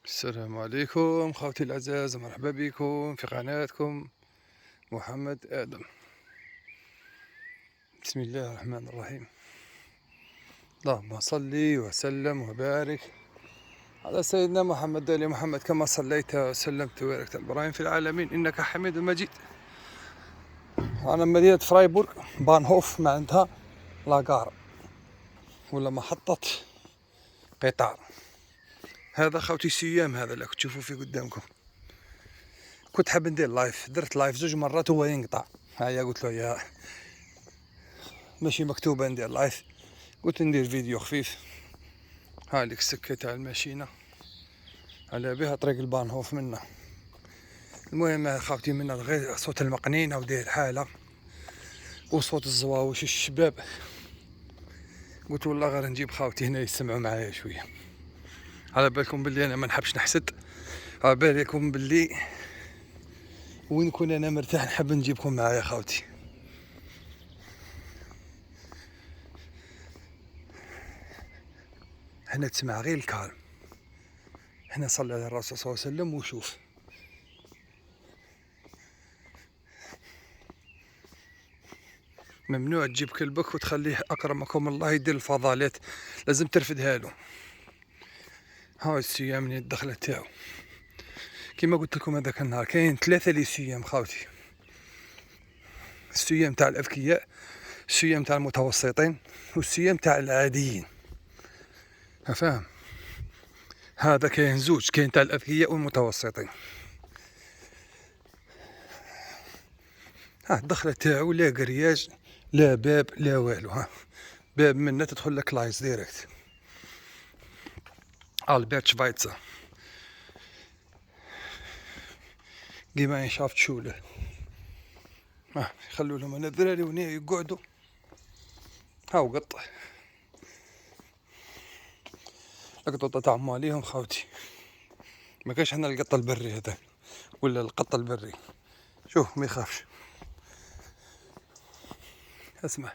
السلام عليكم خوتي الأعزاء، مرحبا بكم في قناتكم محمد آدم. بسم الله الرحمن الرحيم. اللهم صل وسلم وبارك على سيدنا محمد آل محمد كما صليت وسلمت وباركت على إبراهيم في العالمين إنك حميد مجيد. أنا مدينة فرايبورغ بانهوف، ما عندها لاكار ولا محطة قطار. هذا خوتي سيام، هذا اللي تشوفوا فيه قدامكم. كنت حاب ندير لايف، درت لايف 2 مرات وهو ينقطع. هيا قلت له يا ماشي مكتوبة ندير لايف، قلت ندير فيديو خفيف. هاليك السكة تاع الماشينة على بها طريق البانهوف منا. المهم خافتي منا غير صوت المقنينة وداير حالة وصوت الزواوش الشباب. قلت والله غير نجيب خاوتي هنا يسمعوا معايا شوية. على بالكم باللي انا ما نحبش نحسد، على بالكم باللي وين نكون انا مرتاح نحب نجيبكم معايا خاوتي. هنا تسمع غير الكالم، هنا صلى على الرسول صلى الله عليه وسلم وشوف. ممنوع تجيب كلبك وتخليه اكرمكم الله يدير الفضالات، لازم ترفدها له. هاي السيام من الدخله تاعو كيما قلت لكم. هذاك النهار كاين 3 لي سيام خاوتي: السيام تاع الاذكياء، السيام تاع المتوسطين، والسيام تاع العاديين. فاهم؟ هذا كاين زوج، كاين تاع الاذكياء والمتوسطين. ها الدخله تاعو لا قرياج لا باب لا والو. ها باب منا تدخل لك لايز ديريكت. البرت شفايتسر Gemeinschaft Schule. يخلوا لهم انا الذراري ونيا يقعدوا. هاو قطة القطة طعموا عليهم خاوتي. ما كاش حنا القط البري هذا ولا القط البري. شوف ما يخافش. اسمع